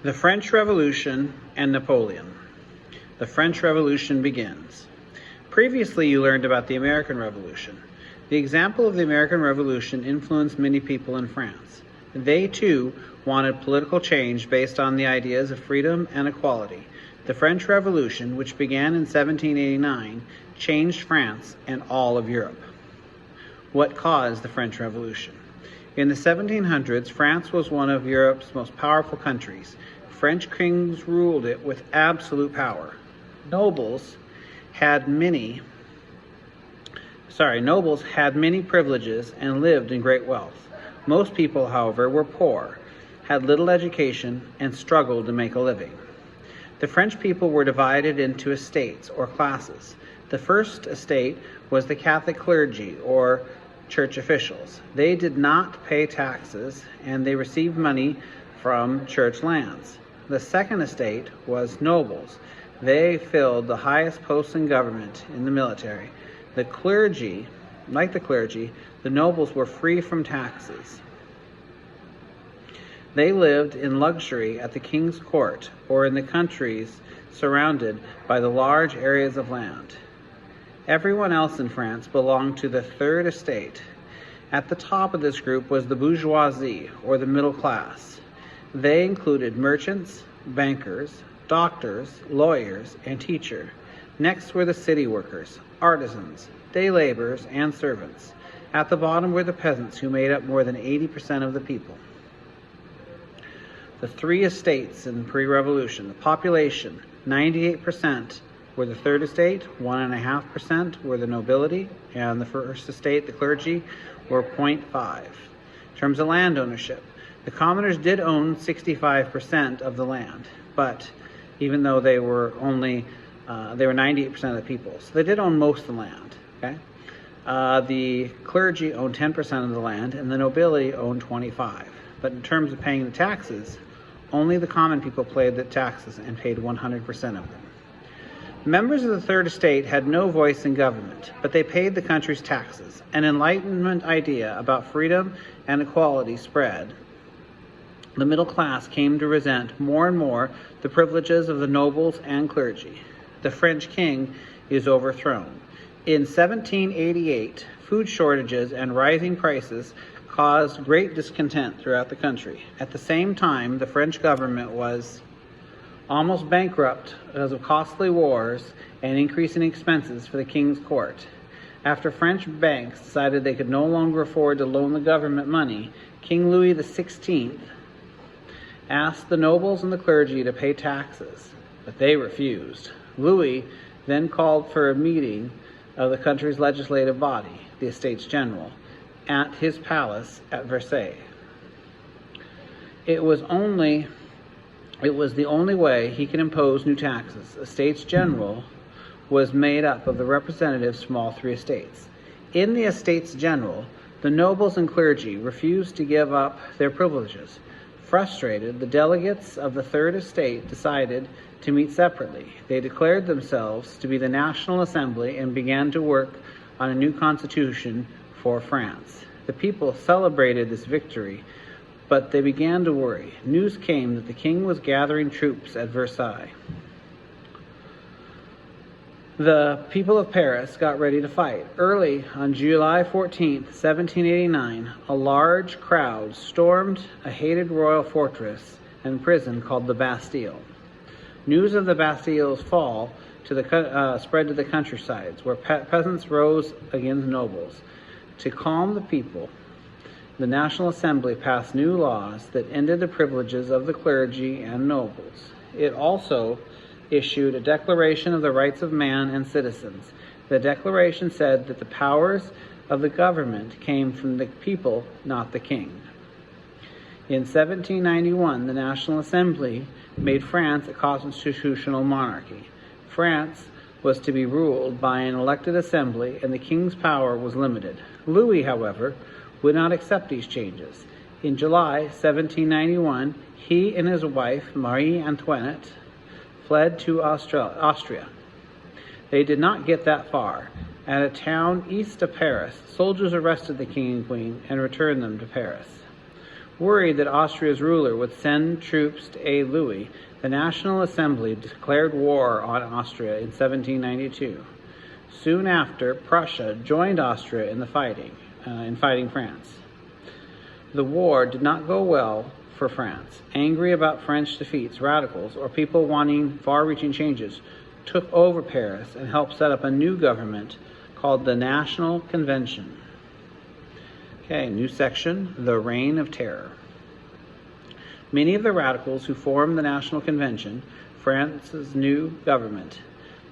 The French Revolution and Napoleon. The French Revolution begins. Previously, you learned about the American Revolution. The example of the American Revolution influenced many people in France. They, too, wanted political change based on the ideas of freedom and equality. The French Revolution, which began in 1789, changed France and all of Europe. What caused the French Revolution? In the 1700s, France was one of Europe's most powerful countries. French kings ruled it with absolute power. Nobles had many privileges and lived in great wealth. Most people, however, were poor, had little education, and struggled to make a living. The French people were divided into estates or classes. The first estate was the Catholic clergy or church officials. They did not pay taxes and they received money from church lands. The second estate was nobles. They filled the highest posts in government in the military. The clergy, the nobles were free from taxes. They lived in luxury at the king's court or in the countries surrounded by the large areas of land. Everyone else in France belonged to the third estate. At the top of this group was the bourgeoisie, or the middle class. They included merchants, bankers, doctors, lawyers, and teachers. Next were the city workers, artisans, day laborers, and servants. At the bottom were the peasants, who made up more than 80% of the people. The three estates in pre-revolution, the population, 98% were the third estate, 1.5% were the nobility, and the first estate, the clergy, were 0.5. In terms of land ownership, the commoners did own 65% of the land, but even though they were 98% of the people, so they did own most of the land. Okay, the clergy owned 10% of the land, and the nobility owned 25%. But in terms of paying the taxes, only the common people paid the taxes and paid 100% of them. Members of the Third Estate had no voice in government, but they paid the country's taxes. An Enlightenment idea about freedom and equality spread. The middle class came to resent more and more the privileges of the nobles and clergy. The French king is overthrown. In 1788, food shortages and rising prices caused great discontent throughout the country. At the same time, the French government was almost bankrupt because of costly wars and increasing expenses for the king's court. After French banks decided they could no longer afford to loan the government money, King Louis XVI asked the nobles and the clergy to pay taxes, but they refused. Louis then called for a meeting of the country's legislative body, the Estates General, at his palace at Versailles. It was the only way he could impose new taxes. The Estates General was made up of the representatives from all three estates. In the Estates General, the nobles and clergy refused to give up their privileges. Frustrated, the delegates of the Third Estate decided to meet separately. They declared themselves to be the National Assembly and began to work on a new constitution for France. The people celebrated this victory, but they began to worry. News came that the king was gathering troops at Versailles. The people of Paris got ready to fight. Early on July 14, 1789, a large crowd stormed a hated royal fortress and prison called the Bastille. News of the Bastille's fall spread to the countrysides, where peasants rose against nobles. To calm the people, the National Assembly passed new laws that ended the privileges of the clergy and nobles. It also issued a Declaration of the Rights of Man and Citizens. The declaration said that the powers of the government came from the people, not the king. In 1791, the National Assembly made France a constitutional monarchy. France was to be ruled by an elected assembly, and the king's power was limited. Louis, however, would not accept these changes. In July 1791, he and his wife, Marie Antoinette, fled to Austria. They did not get that far. At a town east of Paris, soldiers arrested the king and queen and returned them to Paris. Worried that Austria's ruler would send troops to aid Louis, the National Assembly declared war on Austria in 1792. Soon after, Prussia joined Austria in fighting France. The war did not go well for France. Angry about French defeats, radicals, or people wanting far-reaching changes, took over Paris and helped set up a new government called the National Convention. Okay, new section, the Reign of Terror. Many of the radicals who formed the National Convention, France's new government,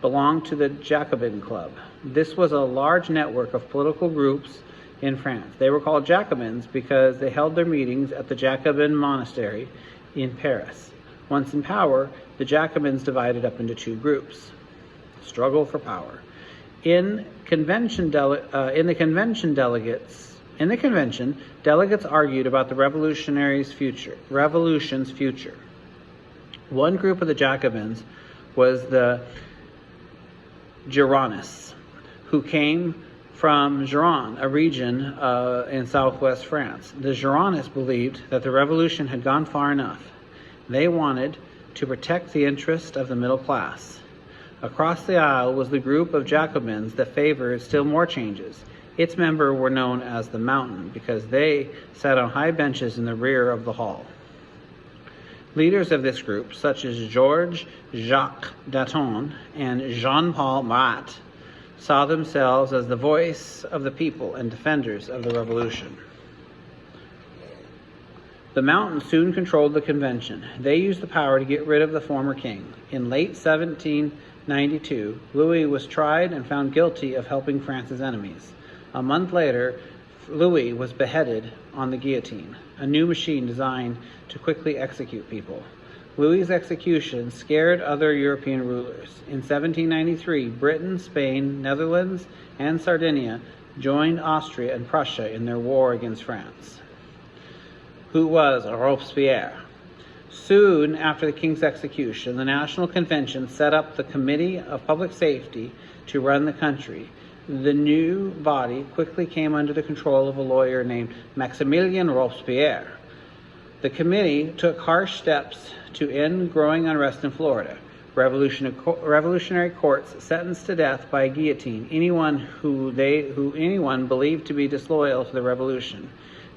belonged to the Jacobin Club. This was a large network of political groups in France. They were called Jacobins because they held their meetings at the Jacobin Monastery in Paris. Once in power, the Jacobins divided up into two groups. Struggle for power. In the convention, delegates argued about the revolution's future. One group of the Jacobins was the Girondins, who came from Gironde, a region in southwest France. The Girondins believed that the revolution had gone far enough. They wanted to protect the interest of the middle class. Across the aisle was the group of Jacobins that favored still more changes. Its members were known as the Mountain because they sat on high benches in the rear of the hall. Leaders of this group, such as Georges-Jacques Danton and Jean-Paul Marat, saw themselves as the voice of the people and defenders of the revolution. The Mountain soon controlled the convention. They used the power to get rid of the former king. In late 1792, Louis was tried and found guilty of helping France's enemies. A month later, Louis was beheaded on the guillotine, a new machine designed to quickly execute people. Louis's execution scared other European rulers. In 1793, Britain, Spain, Netherlands, and Sardinia joined Austria and Prussia in their war against France. Who was Robespierre? Soon after the king's execution, the National Convention set up the Committee of Public Safety to run the country. The new body quickly came under the control of a lawyer named Maximilien Robespierre. The committee took harsh steps to end growing unrest in Florida. Revolutionary courts sentenced to death by guillotine anyone who anyone believed to be disloyal to the revolution.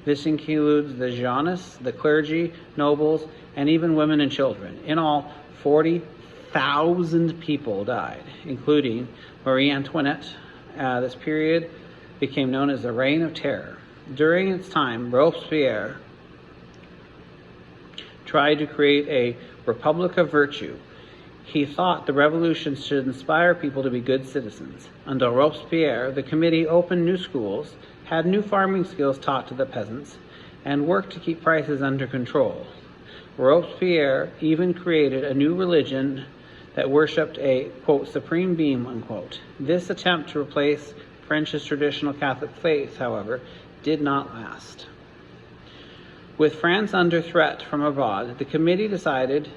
This includes the Girondists, the clergy, nobles, and even women and children. In all, 40,000 people died, including Marie Antoinette. This period became known as the Reign of Terror. During its time, Robespierre tried to create a republic of virtue. He thought the revolution should inspire people to be good citizens. Under Robespierre, the committee opened new schools, had new farming skills taught to the peasants, and worked to keep prices under control. Robespierre even created a new religion that worshipped a, quote, supreme being, unquote. This attempt to replace French's traditional Catholic faith, however, did not last. With France under threat from abroad, the committee decided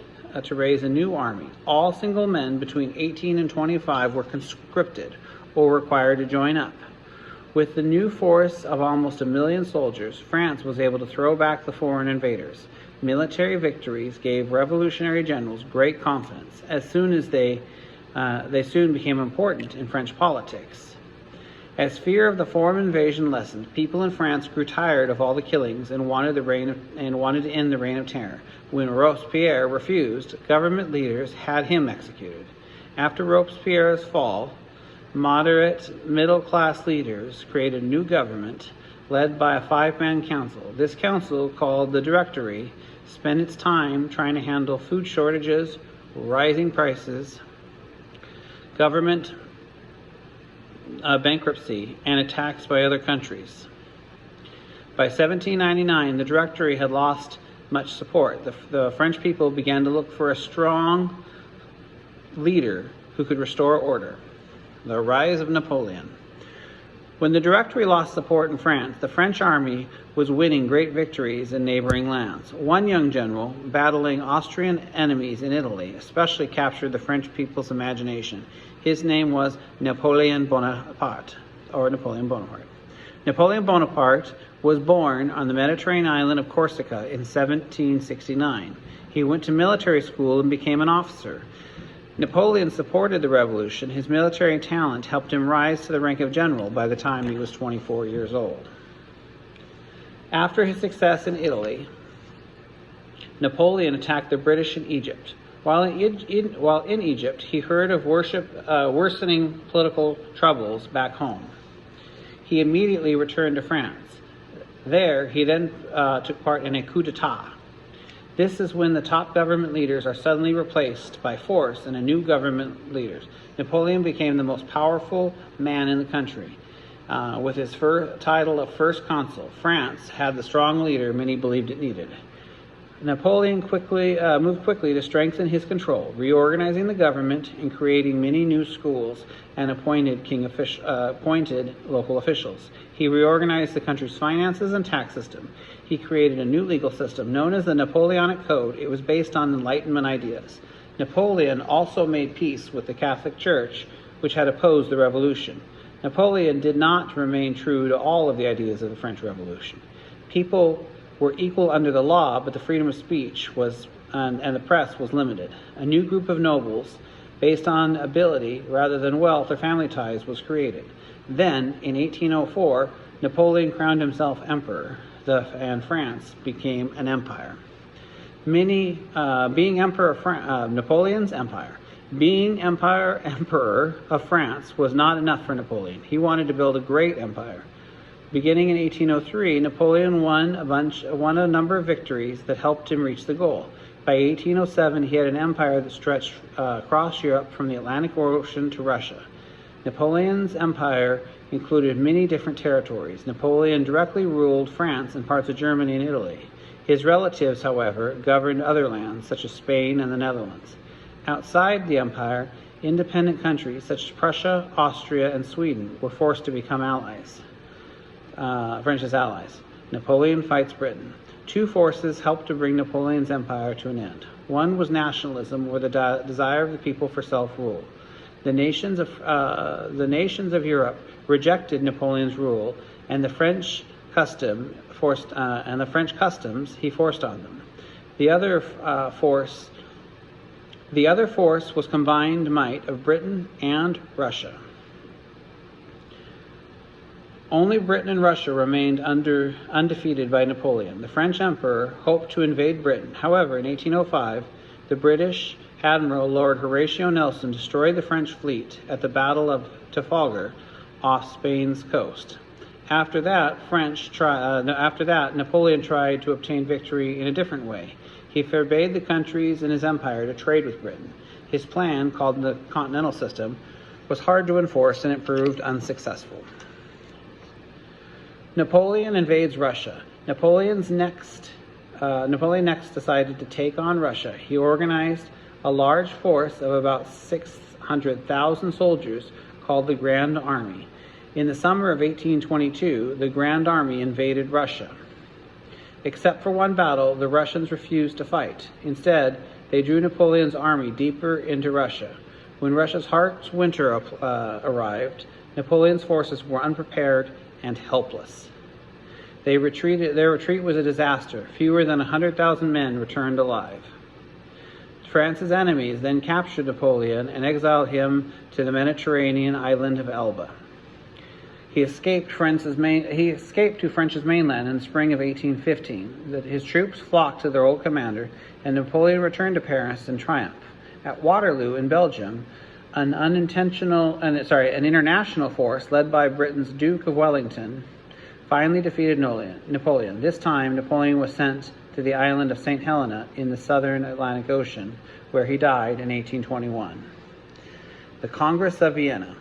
to raise a new army. All single men between 18 and 25 were conscripted or required to join up. With the new force of almost 1 million soldiers, France was able to throw back the foreign invaders. Military victories gave revolutionary generals great confidence, as soon as they soon became important in French politics. As fear of the foreign invasion lessened, people in France grew tired of all the killings and wanted to end the Reign of Terror. When Robespierre refused, government leaders had him executed. After Robespierre's fall, moderate middle-class leaders created a new government led by a 5-man council. This council, called the Directory, spent its time trying to handle food shortages, rising prices, government bankruptcy, and attacks by other countries. By 1799, the Directory had lost much support. The French people began to look for a strong leader who could restore order. The rise of Napoleon. When the Directory lost support in France, the French army was winning great victories in neighboring lands. One young general, battling Austrian enemies in Italy, especially captured the French people's imagination. His name was Napoleon Bonaparte, or Napoleon Bonaparte. Napoleon Bonaparte was born on the Mediterranean island of Corsica in 1769. He went to military school and became an officer. Napoleon supported the revolution. His military talent helped him rise to the rank of general by the time he was 24 years old. After his success in Italy, Napoleon attacked the British in Egypt. While in Egypt, he heard of worsening political troubles back home. He immediately returned to France. There, he then took part in a coup d'etat. This is when the top government leaders are suddenly replaced by force and a new government leaders. Napoleon became the most powerful man in the country. With his title of First Consul, France had the strong leader many believed it needed. Napoleon moved quickly to strengthen his control, reorganizing the government and creating many new schools and appointed local officials. He reorganized the country's finances and tax system. He created a new legal system known as the Napoleonic Code. It was based on Enlightenment ideas. Napoleon also made peace with the Catholic Church, which had opposed the revolution. Napoleon did not remain true to all of the ideas of the French Revolution. People were equal under the law, but the freedom of speech and the press was limited. A new group of nobles, based on ability rather than wealth or family ties, was created. Then, in 1804, Napoleon crowned himself emperor, and France became an empire. Being emperor of Napoleon's empire. Being emperor of France was not enough for Napoleon. He wanted to build a great empire. Beginning in 1803, Napoleon won a number of victories that helped him reach the goal. By 1807, he had an empire that stretched across Europe from the Atlantic Ocean to Russia. Napoleon's empire included many different territories. Napoleon directly ruled France and parts of Germany and Italy. His relatives, however, governed other lands, such as Spain and the Netherlands. Outside the empire, independent countries such as Prussia, Austria, and Sweden were forced to become French's allies. Napoleon fights Britain. Two forces helped to bring Napoleon's empire to an end. One was nationalism, or the desire of the people for self-rule. The nations of Europe rejected Napoleon's rule, and the French customs he forced on them. The other force was combined might of Britain and Russia. Only Britain and Russia remained undefeated by Napoleon. The French emperor hoped to invade Britain. However, in 1805, the British Admiral Lord Horatio Nelson destroyed the French fleet at the Battle of Trafalgar off Spain's coast. After that, Napoleon tried to obtain victory in a different way. He forbade the countries in his empire to trade with Britain. His plan, called the Continental System, was hard to enforce, and it proved unsuccessful. Napoleon invades Russia. Napoleon next decided to take on Russia. He organized a large force of about 600,000 soldiers called the Grand Army. In the summer of 1822, the Grand Army invaded Russia. Except for one battle, the Russians refused to fight. Instead, they drew Napoleon's army deeper into Russia. When Russia's harsh winter arrived, Napoleon's forces were unprepared and helpless. Their retreat was a disaster. Fewer than 100,000 men returned alive. France's enemies then captured Napoleon and exiled him to the Mediterranean island of Elba. He escaped to French's mainland in the spring of 1815. His troops flocked to their old commander, and Napoleon returned to Paris in triumph. At Waterloo in Belgium, an international force led by Britain's Duke of Wellington finally defeated Napoleon. This time, Napoleon was sent to the island of St. Helena in the southern Atlantic Ocean, where he died in 1821. The Congress of Vienna.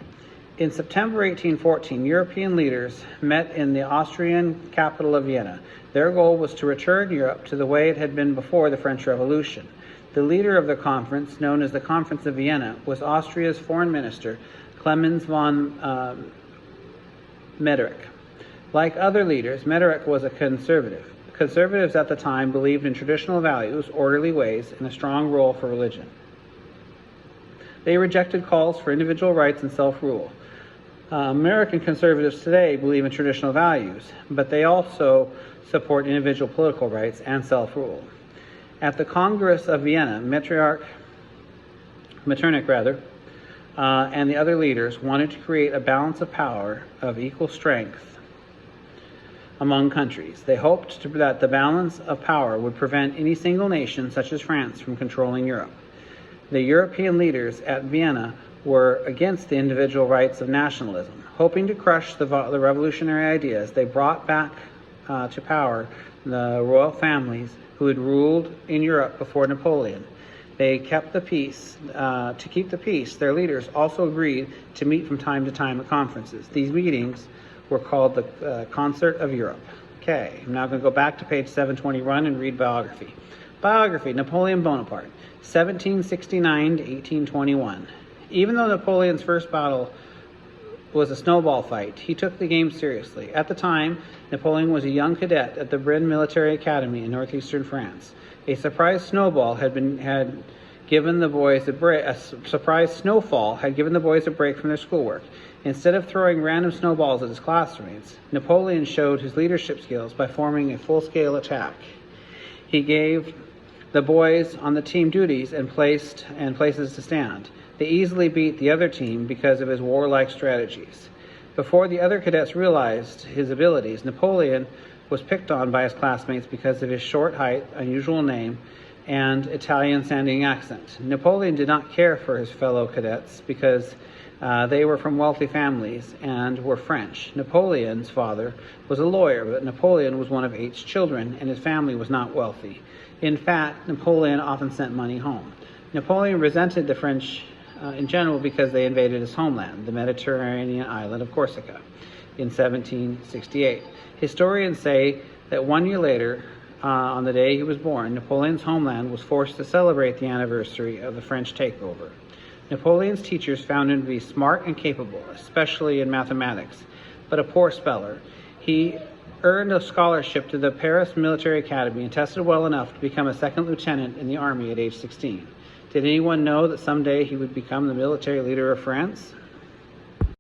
In September 1814, European leaders met in the Austrian capital of Vienna. Their goal was to return Europe to the way it had been before the French Revolution. The leader of the conference, known as the Conference of Vienna, was Austria's foreign minister, Clemens von Metternich. Like other leaders, Metternich was a conservative. Conservatives at the time believed in traditional values, orderly ways, and a strong role for religion. They rejected calls for individual rights and self-rule. American conservatives today believe in traditional values, but they also support individual political rights and self-rule. At the Congress of Vienna, Metternich and the other leaders wanted to create a balance of power of equal strength among countries. They hoped that the balance of power would prevent any single nation, such as France, from controlling Europe. The European leaders at Vienna were against the individual rights of nationalism. Hoping to crush the revolutionary ideas, they brought back to power the royal families who had ruled in Europe before Napoleon. They kept the peace. To keep the peace, their leaders also agreed to meet from time to time at conferences. These meetings were called the Concert of Europe. Okay, I'm now going to go back to page 721 and read biography. Biography, Napoleon Bonaparte, 1769 to 1821. Even though Napoleon's first battle was a snowball fight, he took the game seriously. At the time, Napoleon was a young cadet at the Brienne Military Academy in northeastern France. A surprise snowball had given the boys a break. A surprise snowfall had given the boys a break from their schoolwork. Instead of throwing random snowballs at his classmates, Napoleon showed his leadership skills by forming a full-scale attack. He gave the boys on the team duties and places to stand. They easily beat the other team because of his warlike strategies. Before the other cadets realized his abilities, Napoleon was picked on by his classmates because of his short height, unusual name, and Italian-sounding accent. Napoleon did not care for his fellow cadets because they were from wealthy families and were French. Napoleon's father was a lawyer, but Napoleon was one of 8 children, and his family was not wealthy. In fact, Napoleon often sent money home. Napoleon resented the French in general because they invaded his homeland, the Mediterranean island of Corsica, in 1768. Historians say that 1 year later, on the day he was born, Napoleon's homeland was forced to celebrate the anniversary of the French takeover. Napoleon's teachers found him to be smart and capable, especially in mathematics, but a poor speller. He earned a scholarship to the Paris Military Academy and tested well enough to become a second lieutenant in the army at age 16. Did anyone know that someday he would become the military leader of France?